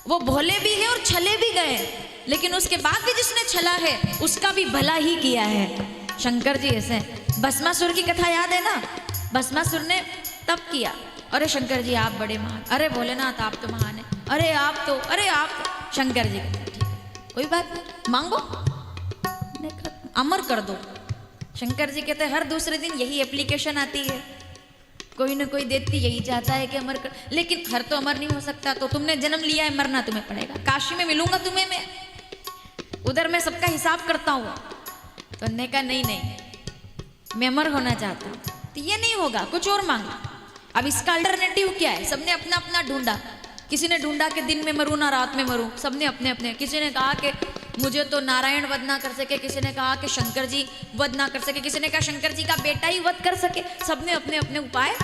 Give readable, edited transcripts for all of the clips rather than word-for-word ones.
वो भोले भी है और छले भी गए, लेकिन उसके बाद भी जिसने छला है उसका भी भला ही किया है। शंकर जी ऐसे। भस्मासुर की कथा याद है ना? भस्मासुर ने तप किया, अरे शंकर जी आप बड़े महान, अरे भोलेनाथ आप तो महान है, अरे आप तो। शंकर जी कहते ठीक है कोई बात नहीं, मांगो अमर कर दो। शंकर जी कहते हर दूसरे दिन यही एप्लीकेशन आती है, कोई ना कोई व्यक्ति यही चाहता है कि अमर कर, लेकिन हर तो अमर नहीं हो सकता, तो तुमने जन्म लिया है मरना तुम्हें पड़ेगा, काशी में मिलूंगा तुम्हें मैं, उधर मैं सबका हिसाब करता हूँ। तो उन्होंने कहा नहीं मैं अमर होना चाहता हूँ। तो ये नहीं होगा, कुछ और मांगा। अब इसका अल्टरनेटिव क्या है? सबने अपना अपना ढूंढा, किसी ने ढूंढा कि दिन में मरूं ना रात में मरूं, सबने अपने अपने। किसी ने कहा कि मुझे तो नारायण वध ना कर सके, किसी ने कहा कि शंकर जी वध ना कर सके, किसी ने कहा शंकर जी का बेटा ही वध कर सके, सबने अपने अपने उपाय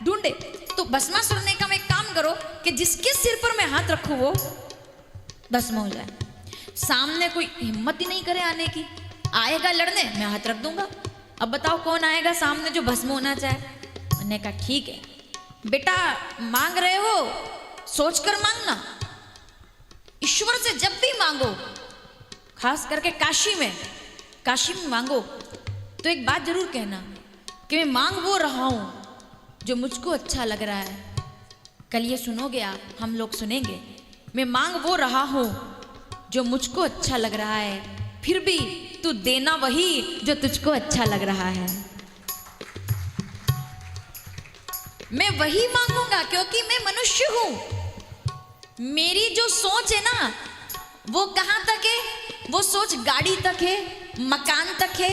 ढूंढे। तो भस्मासुर ने कहा एक काम करो कि जिसके सिर पर मैं हाथ रखूं वो भस्म हो जाए। सामने कोई हिम्मत ही नहीं करे आने की, आएगा लड़ने मैं हाथ रख दूंगा। अब बताओ कौन आएगा सामने जो भस्म होना चाहे? मैंने कहा ठीक है बेटा, मांग रहे हो सोच कर मांगना, ईश्वर से जब भी मांगो, खास करके काशी में मांगो तो एक बात जरूर कहना कि मैं मांग वो रहा हूं जो मुझको अच्छा लग रहा है। कल ये सुनोगे आप, हम लोग सुनेंगे, मैं मांग वो रहा हूं जो मुझको अच्छा लग रहा है, फिर भी तू देना वही जो तुझको अच्छा लग रहा है। मैं वही मांगूंगा क्योंकि मैं मनुष्य हूं। मेरी जो सोच है ना वो कहां तक है? वो सोच गाड़ी तक है, मकान तक है,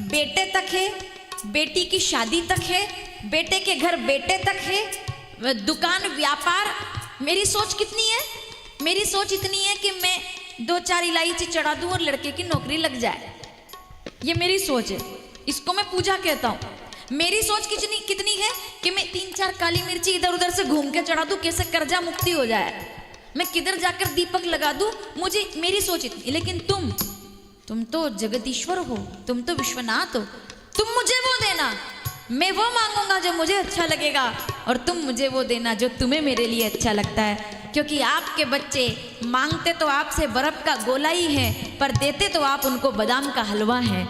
बेटे तक है, बेटी की शादी तक है, बेटे के घर बेटे तक है, दुकान व्यापार। मेरी सोच कितनी है? मेरी सोच इतनी है कि मैं 2-4 इलायची चढ़ा दूं और लड़के की नौकरी लग जाए। ये मेरी सोच है, इसको मैं पूजा कहता हूं। मेरी सोच कितनी है कि मैं 3-4 काली मिर्ची इधर उधर से घूम के चढ़ा दूं, कैसे कर्जा मुक्ति हो जाए, मैं किधर जाकर दीपक लगा दूं, मुझे मेरी सोच इतनी। लेकिन तुम तो जगदीश्वर हो, तुम तो विश्वनाथ हो, तुम मुझे वो देना, मैं वो मांगूंगा जो मुझे अच्छा लगेगा, और तुम मुझे वो देना जो तुम्हें मेरे लिए अच्छा लगता है। क्योंकि आपके बच्चे मांगते तो आपसे बर्फ का गोला ही है, पर देते तो आप उनको बादाम का हलवा है।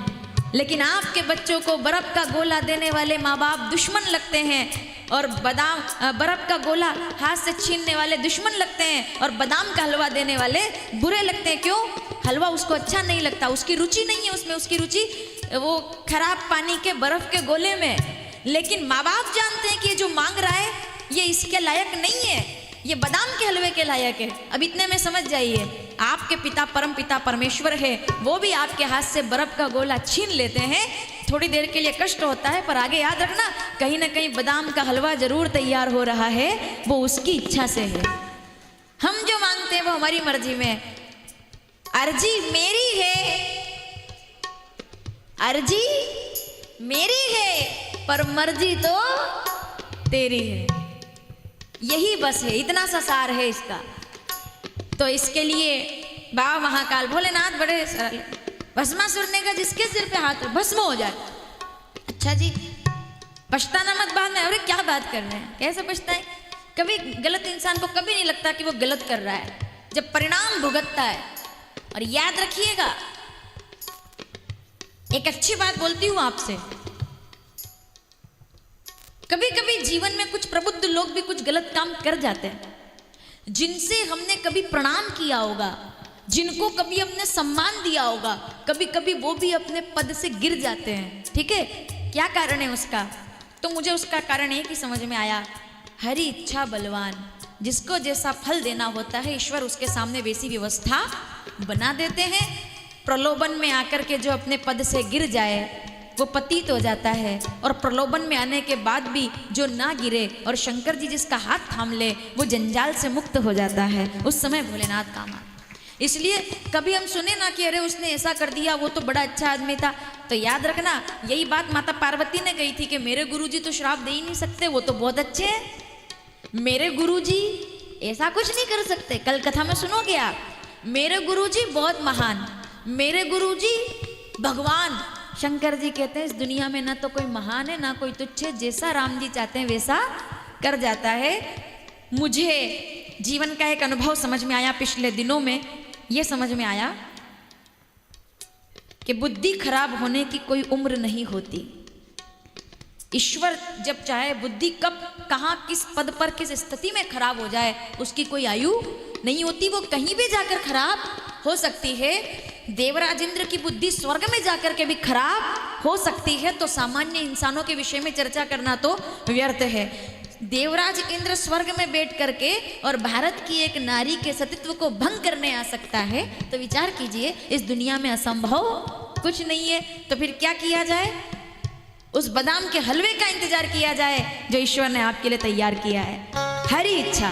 लेकिन आपके बच्चों को बर्फ का गोला देने वाले माँ बाप दुश्मन लगते हैं, और बर्फ का गोला हाथ से छीनने वाले दुश्मन लगते हैं, और बादाम का हलवा देने वाले बुरे लगते हैं। क्यों? हलवा उसको अच्छा नहीं लगता, उसकी रुचि नहीं है उसमें, उसकी रुचि वो खराब पानी के बर्फ के गोले में। लेकिन माँ बाप जानते हैं कि ये जो मांग रहा है ये इसके लायक नहीं है, ये बादाम के हलवे के लायक है। अब इतने में समझ जाइए, आपके पिता परम पिता परमेश्वर है, वो भी आपके हाथ से बर्फ का गोला छीन लेते हैं। थोड़ी देर के लिए कष्ट होता है, पर आगे याद रखना कहीं ना कहीं बादाम का हलवा जरूर तैयार हो रहा है, वो उसकी इच्छा से है। हम जो मांगते हैं वो हमारी मर्जी में। अर्जी मेरी है, अर्जी मेरी है, पर मर्जी तो तेरी है। यही बस है, इतना सा सार है इसका। तो इसके लिए बाबा महाकाल भोलेनाथ बड़े सरल। भस्मासुर ने कहा जिसके सिर पे हाथ भस्म हो जाए। अच्छा जी, पछताना मत बाद में। अरे क्या बात कर रहे हैं, कैसे पछताएं? कभी गलत इंसान को कभी नहीं लगता कि वो गलत कर रहा है, जब परिणाम भुगतता है। और याद रखिएगा, एक अच्छी बात बोलती हूं आपसे, कभी कभी जीवन में कुछ प्रबुद्ध लोग भी कुछ गलत काम कर जाते हैं, जिनसे हमने कभी प्रणाम किया होगा, जिनको कभी हमने सम्मान दिया होगा, कभी कभी वो भी अपने पद से गिर जाते हैं। ठीक है, क्या कारण है उसका? तो मुझे उसका कारण एक ही समझ में आया, हरि इच्छा बलवान। जिसको जैसा फल देना होता है ईश्वर उसके सामने वैसी व्यवस्था बना देते हैं। प्रलोभन में आकर के जो अपने पद से गिर जाए वो पतित हो जाता है, और प्रलोभन में आने के बाद भी जो ना गिरे और शंकर जी जिसका हाथ थाम ले वो जंजाल से मुक्त हो जाता है। उस समय भोलेनाथ काम आते। इसलिए कभी हम सुने ना कि अरे उसने ऐसा कर दिया, वो तो बड़ा अच्छा आदमी था, तो याद रखना यही बात माता पार्वती ने कही थी कि मेरे गुरुजी तो श्राप दे ही नहीं सकते, वो तो बहुत अच्छे हैं, मेरे गुरुजी ऐसा कुछ नहीं कर सकते। कल कथा में सुनोगे आप, मेरे गुरुजी बहुत महान, मेरे गुरुजी भगवान। शंकर जी कहते हैं इस दुनिया में ना तो कोई महान है ना कोई तुच्छ है, जैसा राम जी चाहते हैं वैसा कर जाता है। मुझे जीवन का एक अनुभव समझ में आया पिछले दिनों में। ये समझ में आया कि बुद्धि खराब होने की कोई उम्र नहीं होती। ईश्वर जब चाहे बुद्धि कब कहाँ किस पद पर किस स्थिति में खराब हो जाए उसकी कोई आयु नहीं होती, वो कहीं भी जाकर खराब हो सकती है। देवराज इंद्र की बुद्धि स्वर्ग में जाकर के भी खराब हो सकती है, तो सामान्य इंसानों के विषय में चर्चा करना तो व्यर्थ है। देवराज इंद्र स्वर्ग में बैठ करके और भारत की एक नारी के सतीत्व को भंग करने आ सकता है, तो विचार कीजिए इस दुनिया में असंभव कुछ नहीं है। तो फिर क्या किया जाए? उस बादाम के हलवे का इंतजार किया जाए जो ईश्वर ने आपके लिए तैयार किया है। हरी इच्छा